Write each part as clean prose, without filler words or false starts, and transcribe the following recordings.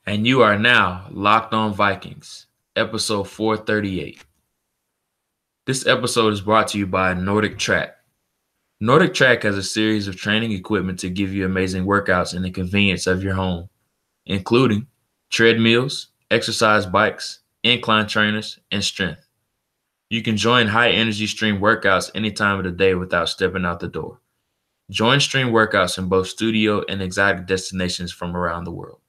And you are now Locked On Vikings, episode 438. This episode is brought to you by Nordic Track. Nordic Track has a series of training equipment to give you amazing workouts in the convenience of your home, including treadmills, exercise bikes, incline trainers, and strength. You can join high energy stream workouts any time of the day without stepping out the door. Join stream workouts in both studio and exotic destinations from around the world.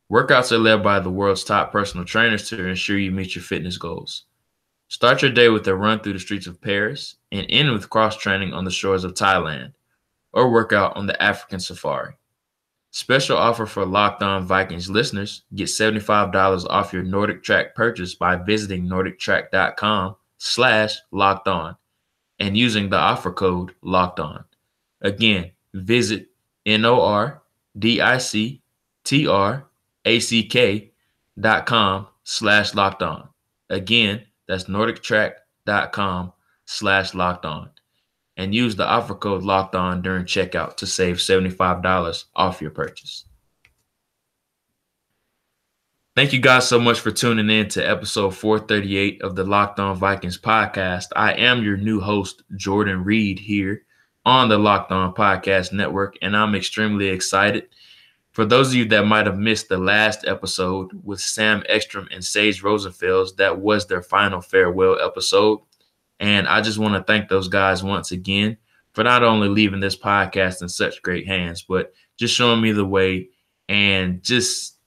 Workouts are led by the world's top personal trainers to ensure you meet your fitness goals. Start your day with a run through the streets of Paris and end with cross training on the shores of Thailand or workout on the African safari. Special offer for Locked On Vikings listeners: get $75 off your Nordic Track purchase by visiting nordictrack.com/lockedon and using the offer code LOCKEDON. Again, visit nordictrack.com/lockedon. Again, that's nordictrack.com/lockedon. And use the offer code LOCKEDON during checkout to save $75 off your purchase. Thank you guys so much for tuning in to episode 438 of the Locked On Vikings podcast. I am your new host, Jordan Reed, here on the Locked On Podcast Network, and I'm extremely excited. For those of you that might have missed the last episode with Sam Ekstrom and Sage Rosenfels, that was their final farewell episode. And I just want to thank those guys once again for not only leaving this podcast in such great hands, but just showing me the way and just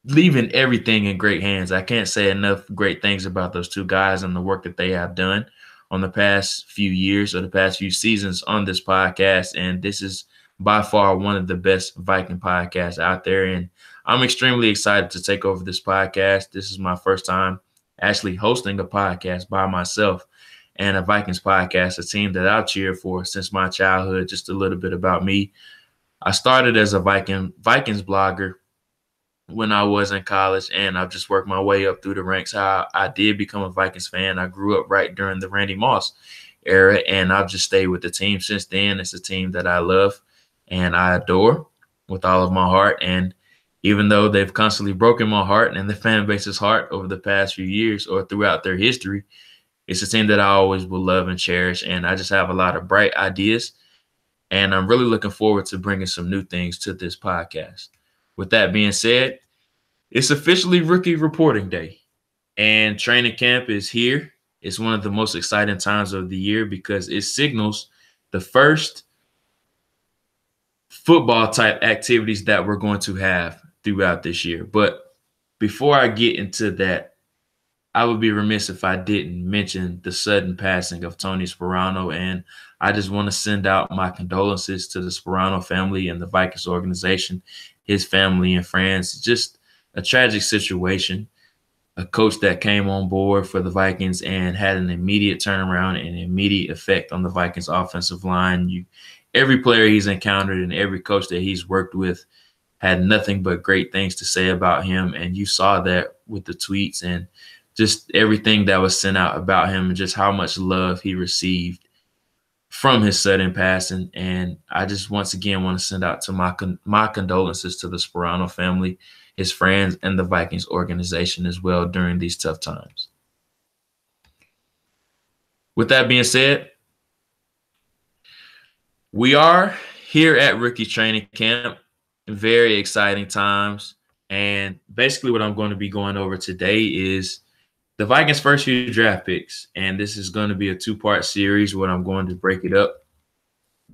leaving everything in great hands. I can't say enough great things about those two guys and the work that they have done on the past few years or the past few seasons on this podcast. And this is by far one of the best Viking podcasts out there. And I'm extremely excited to take over this podcast. This is my first time actually hosting a podcast by myself, and a Vikings podcast, a team that I've cheered for since my childhood. Just a little bit about me. I started as a Vikings blogger when I was in college, and I've just worked my way up through the ranks. How I did become a Vikings fan. I grew up right during the Randy Moss era, and I've just stayed with the team since then. It's a team that I love and I adore with all of my heart. And even though they've constantly broken my heart and the fan base's heart over the past few years or throughout their history, it's a team that I always will love and cherish. And I just have a lot of bright ideas, and I'm really looking forward to bringing some new things to this podcast. With that being said, it's officially rookie reporting day, and training camp is here. It's one of the most exciting times of the year because it signals the first football type activities that we're going to have throughout this year. But before I get into that, I would be remiss if I didn't mention the sudden passing of Tony Sperano, and I just want to send out my condolences to the Sperano family and the Vikings organization, his family and friends. Just a tragic situation. A coach that came on board for the Vikings and had an immediate turnaround and immediate effect on the Vikings offensive line. Every player he's encountered and every coach that he's worked with had nothing but great things to say about him, and you saw that with the tweets and just everything that was sent out about him and just how much love he received from his sudden passing. And I just once again want to send out to my condolences to the Sperano family, his friends, and the Vikings organization as well during these tough times. With that being said, we are here at rookie training camp. Very exciting times. And basically what I'm going to be going over today is the Vikings' first few draft picks. And this is going to be a two-part series where I'm going to break it up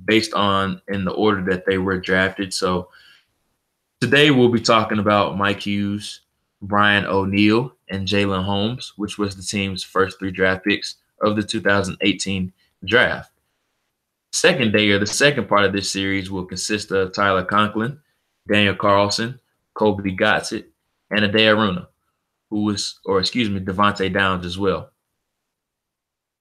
based on in the order that they were drafted. So today we'll be talking about Mike Hughes, Brian O'Neill, and Jalen Holmes, which was the team's first three draft picks of the 2018 draft. Second day, or the second part of this series, will consist of Tyler Conklin, Daniel Carlson, Kobe Gotzit, and Adea Aruna, Devontae Downs as well,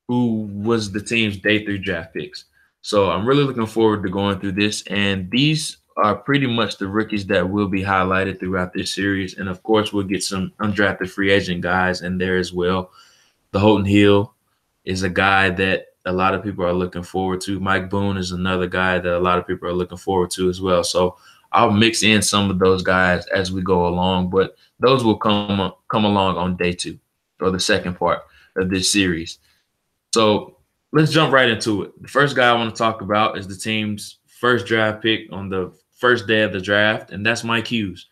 who was the team's day three draft picks. So I'm really looking forward to going through this. And these are pretty much the rookies that will be highlighted throughout this series. And of course, we'll get some undrafted free agent guys in there as well. The Holton Hill is a guy that a lot of people are looking forward to. Mike Boone is another guy that a lot of people are looking forward to as well. So I'll mix in some of those guys as we go along, but those will come along on day 2 or the second part of this series. So let's jump right into it. The first guy I want to talk about is the team's first draft pick on the first day of the draft, and that's Mike Hughes,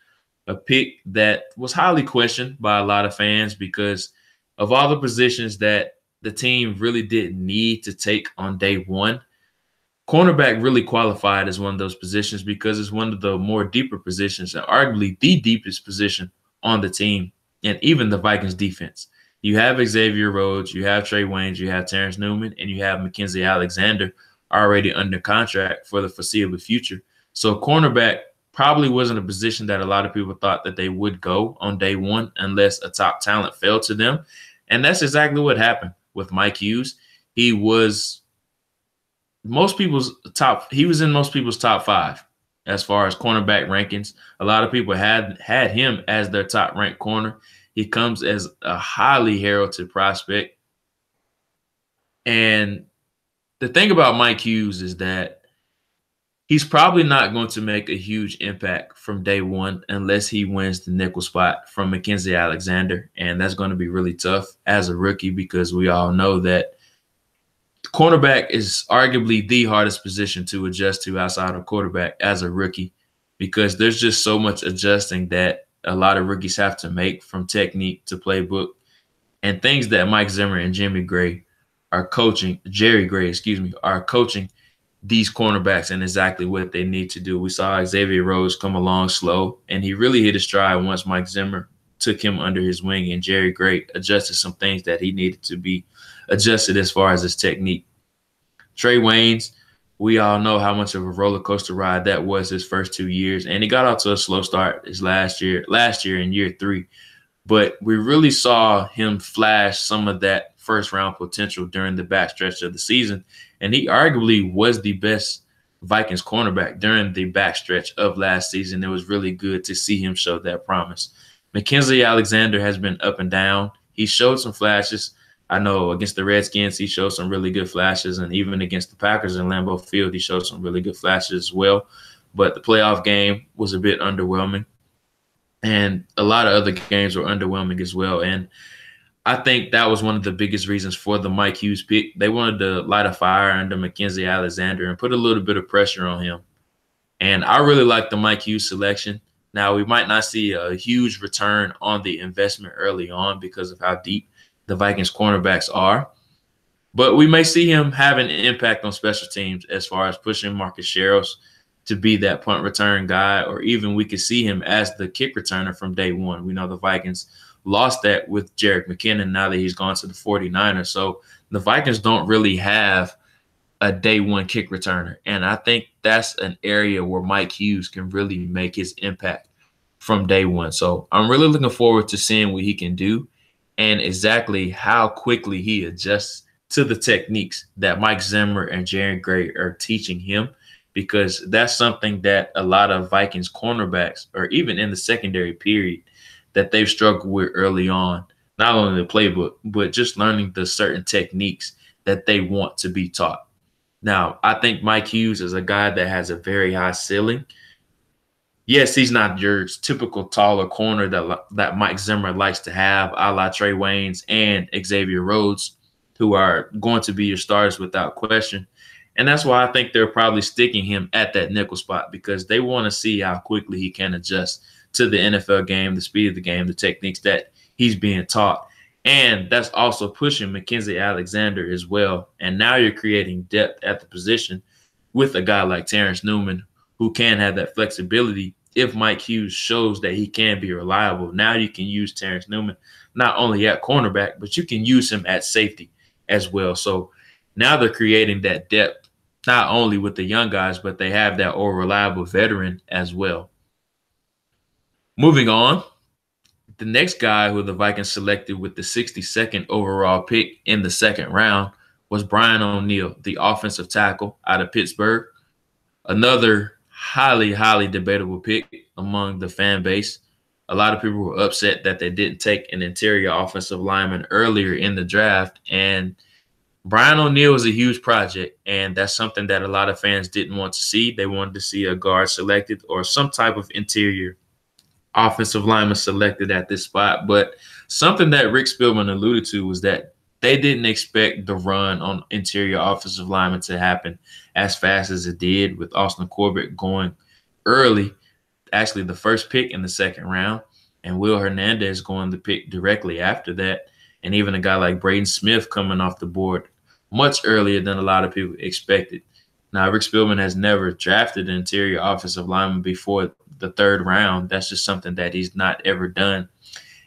a pick that was highly questioned by a lot of fans because of all the positions that the team really didn't need to take on day 1. Cornerback really qualified as one of those positions because it's one of the more deeper positions and arguably the deepest position on the team and even the Vikings defense. You have Xavier Rhodes, you have Trey Waynes, you have Terrence Newman, and you have Mackenzie Alexander already under contract for the foreseeable future. So cornerback probably wasn't a position that a lot of people thought that they would go on day 1 unless a top talent fell to them. And that's exactly what happened with Mike Hughes. He was in most people's top 5 as far as cornerback rankings. A lot of people had him as their top ranked corner. He comes as a highly heralded prospect. And the thing about Mike Hughes is that he's probably not going to make a huge impact from day 1 unless he wins the nickel spot from Mackenzie Alexander. And that's going to be really tough as a rookie because we all know that cornerback is arguably the hardest position to adjust to outside of quarterback as a rookie because there's just so much adjusting that a lot of rookies have to make, from technique to playbook, and things that Mike Zimmer and Jerry Gray are coaching these cornerbacks and exactly what they need to do. We saw Xavier Rhodes come along slow, and he really hit his stride once Mike Zimmer took him under his wing, and Jerry Gray adjusted some things that he needed to be adjusted as far as his technique. Trey Waynes, we all know how much of a roller coaster ride that was his first 2 years, and he got out to a slow start his last year in year 3. But we really saw him flash some of that first round potential during the backstretch of the season, and he arguably was the best Vikings cornerback during the backstretch of last season. It was really good to see him show that promise. Mackenzie Alexander has been up and down. He showed some flashes. I know against the Redskins, he showed some really good flashes, and even against the Packers in Lambeau Field, he showed some really good flashes as well. But the playoff game was a bit underwhelming, and a lot of other games were underwhelming as well. And I think that was one of the biggest reasons for the Mike Hughes pick. They wanted to light a fire under Mackenzie Alexander and put a little bit of pressure on him. And I really like the Mike Hughes selection. Now, we might not see a huge return on the investment early on because of how deep the Vikings cornerbacks are, but we may see him have an impact on special teams as far as pushing Marcus Sherrills to be that punt return guy, or even we could see him as the kick returner from day 1. We know the Vikings lost that with Jerick McKinnon now that he's gone to the 49ers. So the Vikings don't really have a day 1 kick returner. And I think that's an area where Mike Hughes can really make his impact from day 1. So I'm really looking forward to seeing what he can do and exactly how quickly he adjusts to the techniques that Mike Zimmer and Jerry Gray are teaching him, because that's something that a lot of Vikings cornerbacks, or even in the secondary period, that they've struggled with early on, not only the playbook, but just learning the certain techniques that they want to be taught. Now, I think Mike Hughes is a guy that has a very high ceiling. Yes, he's not your typical taller corner that Mike Zimmer likes to have, a la Trey Waynes and Xavier Rhodes, who are going to be your starters without question. And that's why I think they're probably sticking him at that nickel spot, because they want to see how quickly he can adjust to the NFL game, the speed of the game, the techniques that he's being taught. And that's also pushing Mackenzie Alexander as well. And now you're creating depth at the position with a guy like Terrence Newman, who can have that flexibility. If Mike Hughes shows that he can be reliable, now you can use Terrence Newman not only at cornerback, but you can use him at safety as well. So now they're creating that depth, not only with the young guys, but they have that old reliable veteran as well. Moving on, the next guy who the Vikings selected with the 62nd overall pick in the second round was Brian O'Neill, the offensive tackle out of Pittsburgh. Another highly, highly debatable pick among the fan base. A lot of people were upset that they didn't take an interior offensive lineman earlier in the draft. And Brian O'Neill is a huge project, and that's something that a lot of fans didn't want to see. They wanted to see a guard selected or some type of interior offensive lineman selected at this spot. But something that Rick Spielman alluded to was that they didn't expect the run on interior offensive linemen to happen as fast as it did, with Austin Corbett going early, actually the first pick in the second round, and Will Hernandez going the pick directly after that, and even a guy like Braden Smith coming off the board much earlier than a lot of people expected. Now, Rick Spielman has never drafted an interior offensive lineman before the third round. That's just something that he's not ever done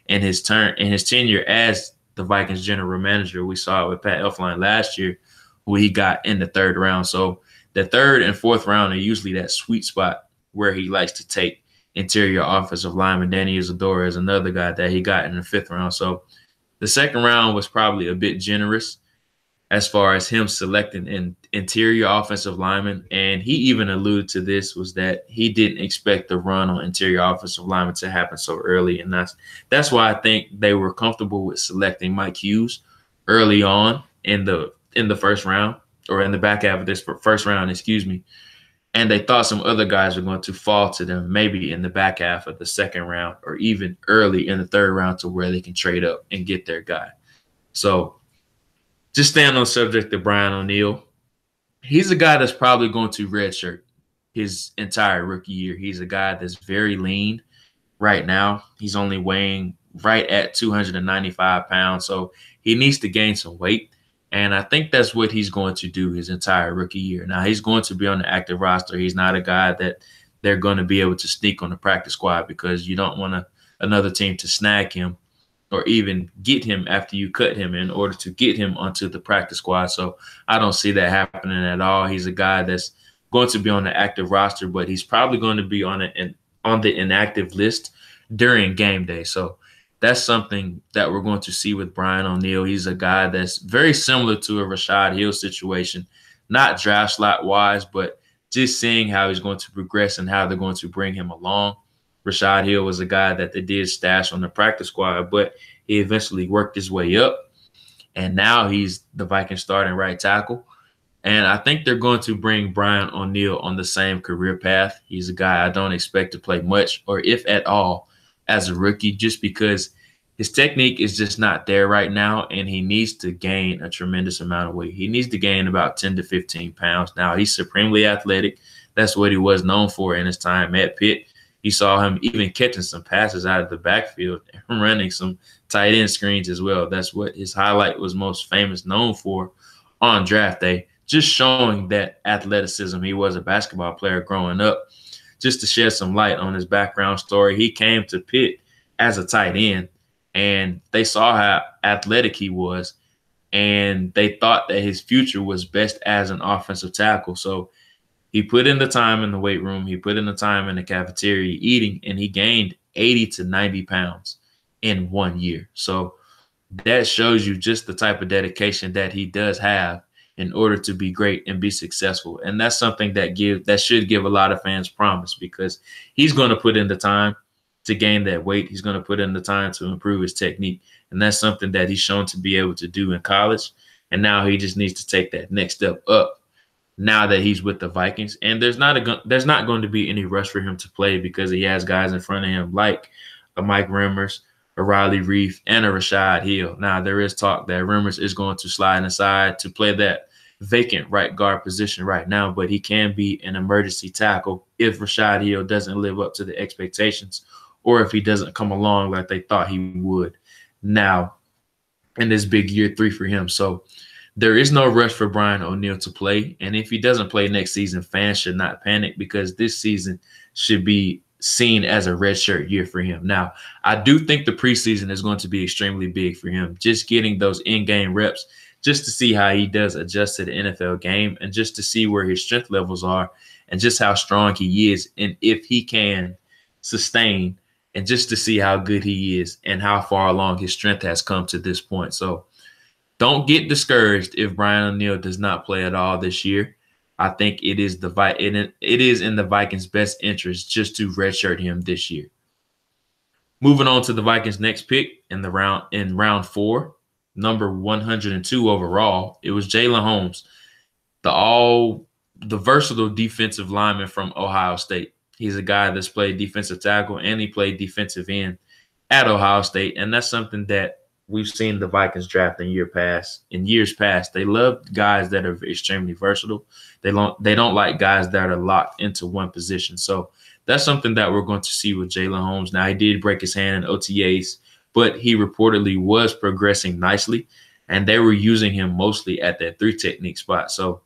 in his tenure as the Vikings general manager. We saw it with Pat Elflein last year, who he got in the third round. So the third and fourth round are usually that sweet spot where he likes to take interior offensive lineman. Danny Isadora is another guy that he got in the fifth round. So the second round was probably a bit generous as far as him selecting an interior offensive lineman. And he even alluded to this, was that he didn't expect the run on interior offensive lineman to happen so early. And that's why I think they were comfortable with selecting Mike Hughes early on in the first round, or in the back half of this first round, excuse me. And they thought some other guys were going to fall to them maybe in the back half of the second round, or even early in the third round, to where they can trade up and get their guy. So just staying on the subject of Brian O'Neill, he's a guy that's probably going to redshirt his entire rookie year. He's a guy that's very lean right now. He's only weighing right at 295 pounds, so he needs to gain some weight. And I think that's what he's going to do his entire rookie year. Now, he's going to be on the active roster. He's not a guy that they're going to be able to sneak on the practice squad, because you don't want another team to snag him or even get him after you cut him in order to get him onto the practice squad. So I don't see that happening at all. He's a guy that's going to be on the active roster, but he's probably going to be on the inactive list during game day. So that's something that we're going to see with Brian O'Neill. He's a guy that's very similar to a Rashad Hill situation, not draft slot wise, but just seeing how he's going to progress and how they're going to bring him along. Rashad Hill was a guy that they did stash on the practice squad, but he eventually worked his way up, and now he's the Vikings starting right tackle. And I think they're going to bring Brian O'Neill on the same career path. He's a guy I don't expect to play much, or if at all, as a rookie, just because his technique is just not there right now, and he needs to gain a tremendous amount of weight. He needs to gain about 10 to 15 pounds. Now, he's supremely athletic. That's what he was known for in his time at Pitt. You saw him even catching some passes out of the backfield and running some tight end screens as well. That's what his highlight was most famous known for on draft day, just showing that athleticism. He was a basketball player growing up. Just to shed some light on his background story, he came to Pitt as a tight end, and they saw how athletic he was, and they thought that his future was best as an offensive tackle. So he put in the time in the weight room. He put in the time in the cafeteria eating, and he gained 80 to 90 pounds in 1 year. So that shows you just the type of dedication that he does have in order to be great and be successful. And that's something that should give a lot of fans promise, because he's going to put in the time to gain that weight. He's going to put in the time to improve his technique. And that's something that he's shown to be able to do in college. And now he just needs to take that next step up now that he's with the Vikings. And there's not going to be any rush for him to play, because he has guys in front of him like a Mike Remmers, a Riley Reef, and a Rashad Hill. Now, there is talk that Remmers is going to slide inside to play that vacant right guard position right now, but he can be an emergency tackle if Rashad Hill doesn't live up to the expectations, or if he doesn't come along like they thought he would now in this big year 3 for him. So there is no rush for Brian O'Neill to play. And if he doesn't play next season, fans should not panic, because this season should be seen as a redshirt year for him. Now, I do think the preseason is going to be extremely big for him, just getting those in-game reps, just to see how he does adjust to the NFL game, and just to see where his strength levels are, and just how strong he is, and if he can sustain, and just to see how good he is and how far along his strength has come to this point. So don't get discouraged if Brian O'Neill does not play at all this year. I think it is in the Vikings' best interest just to redshirt him this year. Moving on to the Vikings' next pick in round 4, number 102 overall. It was Jalen Holmes, the versatile defensive lineman from Ohio State. He's a guy that's played defensive tackle and he played defensive end at Ohio State, and that's something that we've seen the Vikings draft in years past. They love guys that are extremely versatile. They don't like guys that are locked into one position. So that's something that we're going to see with Jalen Holmes. Now, he did break his hand in OTAs, but he reportedly was progressing nicely, and they were using him mostly at that 3 technique spot. So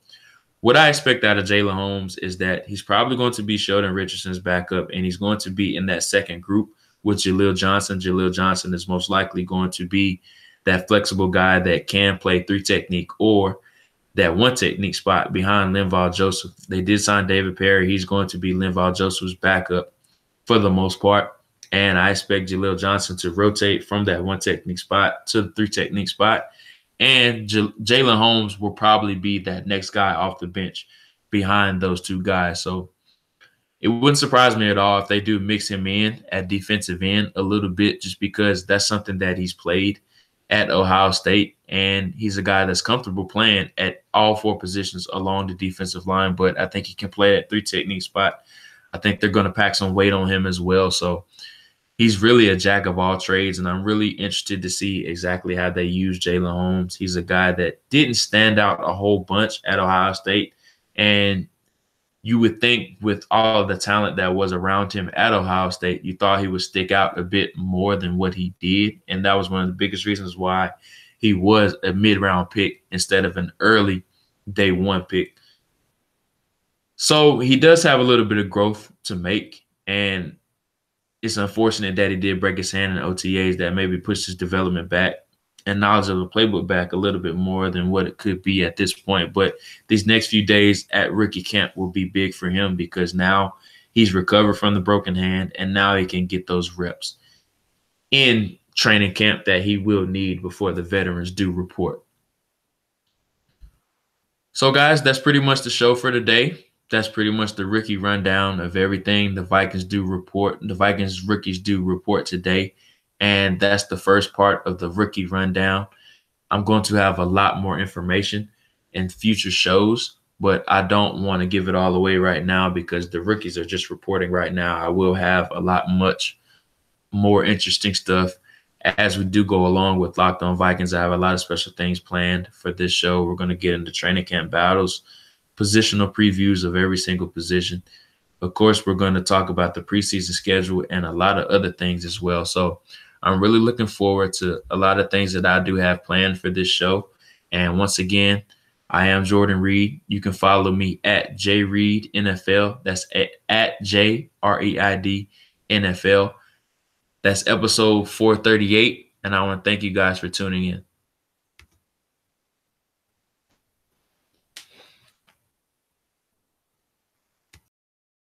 what I expect out of Jalen Holmes is that he's probably going to be Sheldon Richardson's backup, and he's going to be in that second group with Jaleel Johnson. Jaleel Johnson is most likely going to be that flexible guy that can play 3 technique or that 1 technique spot behind Linval Joseph. They did sign David Perry. He's going to be Linval Joseph's backup for the most part. And I expect Jaleel Johnson to rotate from that 1 technique spot to the 3 technique spot. And Jalen Holmes will probably be that next guy off the bench behind those 2 guys. So it wouldn't surprise me at all if they do mix him in at defensive end a little bit, just because that's something that he's played at Ohio State. And he's a guy that's comfortable playing at all 4 positions along the defensive line. But I think he can play at 3 technique spot. I think they're going to pack some weight on him as well. So he's really a jack of all trades, and I'm really interested to see exactly how they use Jalen Holmes. He's a guy that didn't stand out a whole bunch at Ohio State, and you would think with all of the talent that was around him at Ohio State, you thought he would stick out a bit more than what he did, and that was one of the biggest reasons why he was a mid-round pick instead of an early day 1 pick. So he does have a little bit of growth to make, and it's unfortunate that he did break his hand in OTAs. That maybe pushed his development back and knowledge of the playbook back a little bit more than what it could be at this point. But these next few days at rookie camp will be big for him, because now he's recovered from the broken hand, and now he can get those reps in training camp that he will need before the veterans do report. So, guys, that's pretty much the show for today. That's pretty much the rookie rundown of everything the Vikings rookies do report today. And that's the first part of the rookie rundown. I'm going to have a lot more information in future shows, but I don't want to give it all away right now because the rookies are just reporting right now. I will have much more interesting stuff as we do go along with Locked On Vikings. I have a lot of special things planned for this show. We're going to get into training camp battles, positional previews of every single position. Of course, we're going to talk about the preseason schedule and a lot of other things as well. So I'm really looking forward to a lot of things that I do have planned for this show. And once again, I am Jordan Reed. You can follow me at JReedNFL. That's at JREID NFL. That's episode 438. And I want to thank you guys for tuning in.